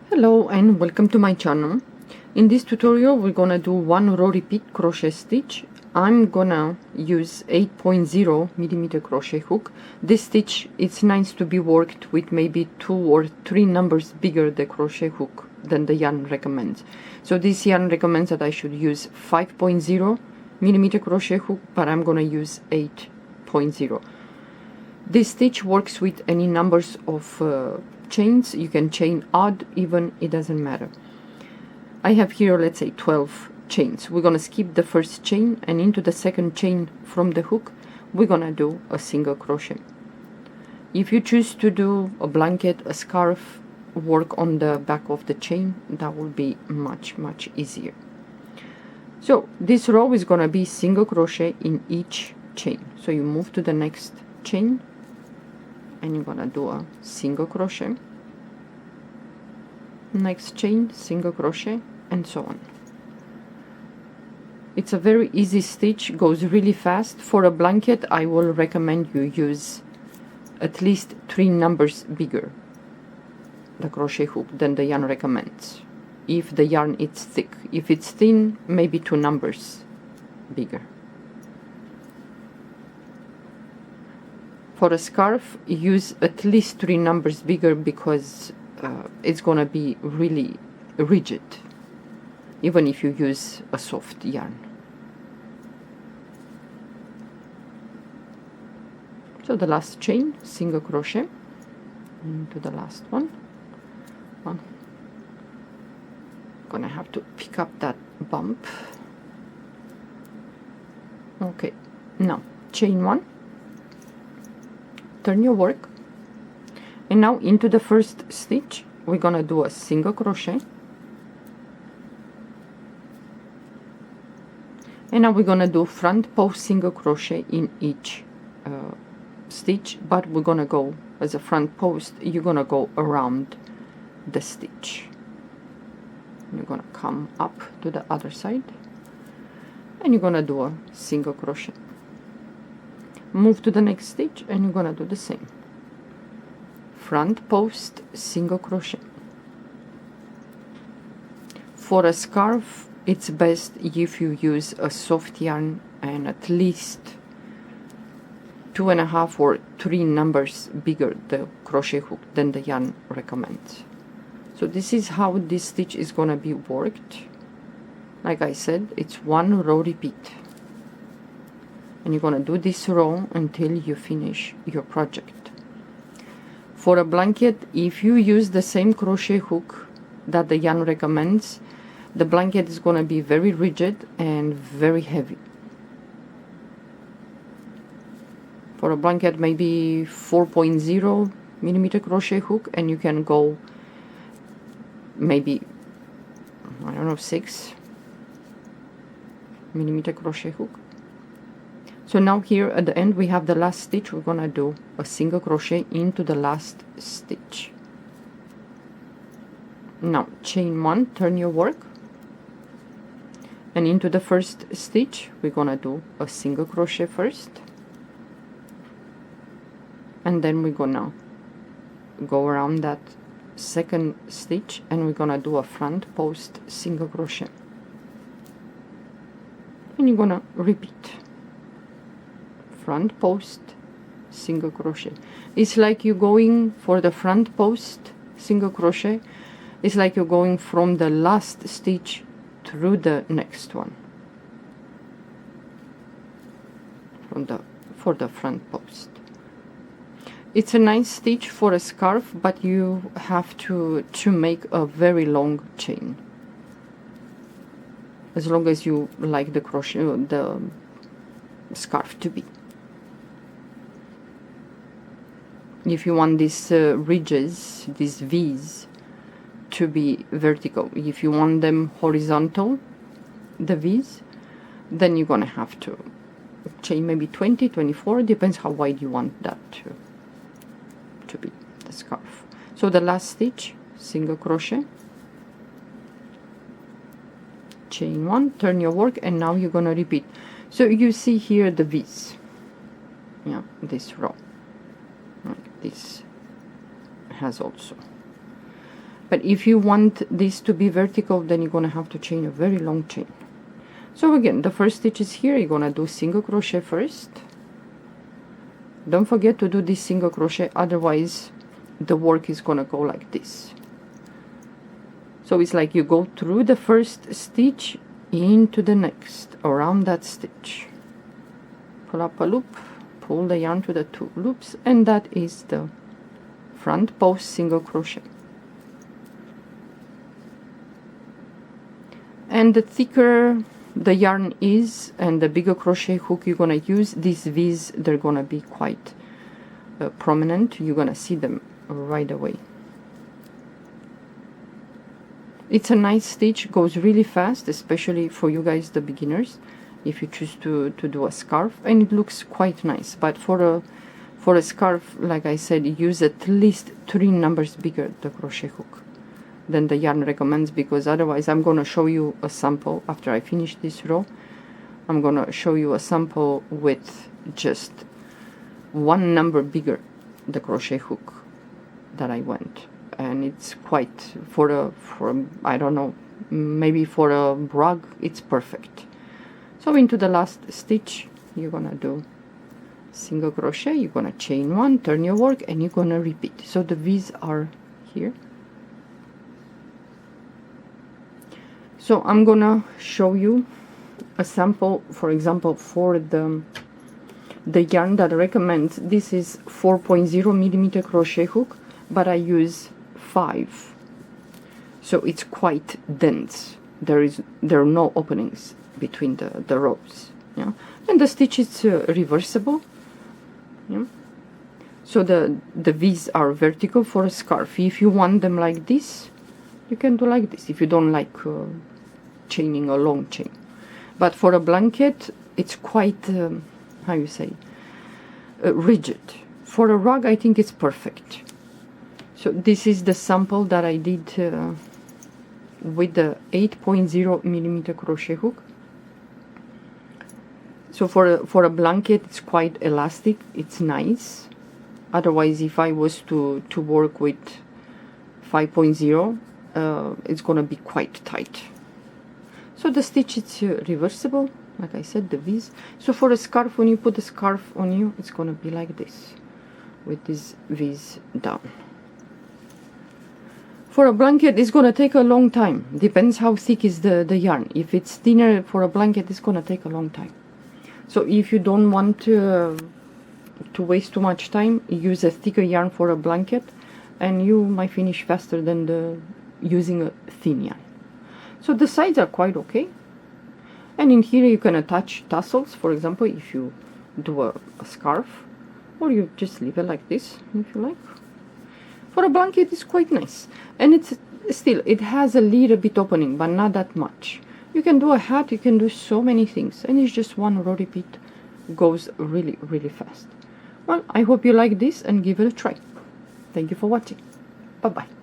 Hello and welcome to my channel. In this tutorial we're gonna do one row repeat crochet stitch. I'm gonna use 8.0 millimeter crochet hook. This stitch, it's nice to be worked with maybe 2 or 3 numbers bigger the crochet hook than the yarn recommends. So this yarn recommends that I should use 5.0 millimeter crochet hook, but I'm gonna use 8.0. This stitch works with any numbers of chains. You can chain odd, even, it doesn't matter. I have here, let's say, 12 chains. We're gonna skip the first chain, and into the second chain from the hook we're gonna do a single crochet. If you choose to do a blanket, a scarf, work on the back of the chain, that will be much easier. So this row is gonna be single crochet in each chain. So you move to the next chain and you're gonna do a single crochet, next chain, single crochet, and so on. It's a very easy stitch, goes really fast. For a blanket I will recommend you use at least 3 numbers bigger the crochet hook than the yarn recommends, if the yarn is thick. If it's thin, maybe 2 numbers bigger. For a scarf, use at least 3 numbers bigger, because it's gonna be really rigid, even if you use a soft yarn. So the last chain, single crochet into the last one. Gonna have to pick up that bump. Okay, now chain 1, turn your work, and now into the first stitch we're gonna do a single crochet, and now we're gonna do front post single crochet in each stitch, but we're gonna go as a front post, you're gonna go around the stitch. You're gonna come up to the other side and you're gonna do a single crochet, move to the next stitch and you're gonna do the same, front post single crochet. For a scarf it's best if you use a soft yarn and at least 2.5 or 3 numbers bigger the crochet hook than the yarn recommends. So this is how this stitch is gonna be worked. Like I said, it's one row repeat, and you're gonna do this row until you finish your project. For a blanket, if you use the same crochet hook that the yarn recommends, the blanket is gonna be very rigid and very heavy. For a blanket, maybe 4.0 millimeter crochet hook, and you can go maybe, I don't know, 6 millimeter crochet hook. So now here at the end we have the last stitch. We're gonna do a single crochet into the last stitch. Now chain 1, turn your work, and into the first stitch we're gonna do a single crochet first, and then we're gonna go around that second stitch and we're gonna do a front post single crochet, and you're gonna repeat front post single crochet. It's like you're going for the front post single crochet, it's like you're going from the last stitch through the next one for the front post. It's a nice stitch for a scarf, but you have to make a very long chain, as long as you like the crochet, the scarf to be. If you want these ridges, these V's, to be vertical, if you want them horizontal, the V's, then you're gonna have to chain maybe 20, 24, depends how wide you want that to be, the scarf. So the last stitch, single crochet, chain 1, turn your work, and now you're gonna repeat. So you see here the V's, yeah, this row, like this has also. But if you want this to be vertical, then you're gonna have to chain a very long chain. So again, the first stitch is here. You're gonna do single crochet first. Don't forget to do this single crochet, otherwise the work is gonna go like this. So it's like you go through the first stitch into the next, around that stitch. Pull up a loop, pull the yarn to the 2 loops, and that is the front post single crochet. And the thicker the yarn is and the bigger crochet hook you're gonna use, these V's, they're gonna be quite prominent. You're gonna see them right away. It's a nice stitch, goes really fast, especially for you guys, the beginners, if you choose to do a scarf, and it looks quite nice. But for a scarf, like I said, use at least 3 numbers bigger the crochet hook than the yarn recommends, because otherwise I'm gonna show you a sample after I finish this row. I'm gonna show you a sample with just 1 number bigger the crochet hook that I went, and it's quite for I don't know, maybe for a rug it's perfect. So into the last stitch you're gonna do single crochet, you're gonna chain 1, turn your work, and you're gonna repeat. So the V's are here. So I'm gonna show you a sample, for example, for the yarn that recommends. This is 4.0 millimeter crochet hook, but I use 5, so it's quite dense. There are no openings between the rows. Yeah, and the stitch is reversible. Yeah, so the V's are vertical for a scarf. If you want them like this, you can do like this. If you don't like chaining a long chain, but for a blanket it's quite how you say, rigid. For a rug I think it's perfect. So this is the sample that I did with the 8.0 millimeter crochet hook. So for a blanket it's quite elastic, it's nice. Otherwise, if I was to work with 5.0, it's gonna be quite tight. So the stitch is reversible, like I said, the V's. So for a scarf, when you put the scarf on you, it's gonna be like this, with these V's down. For a blanket, it's gonna take a long time. Depends how thick is the yarn. If it's thinner for a blanket, it's gonna take a long time. So if you don't want to waste too much time, use a thicker yarn for a blanket, and you might finish faster than using a thin yarn. So the sides are quite okay, and in here you can attach tassels, for example, if you do a scarf, or you just leave it like this if you like. For a blanket it's quite nice, and it's still, it has a little bit opening, but not that much. You can do a hat, you can do so many things, and it's just 1 row repeat, goes really fast. Well, I hope you like this and give it a try. Thank you for watching. Bye bye.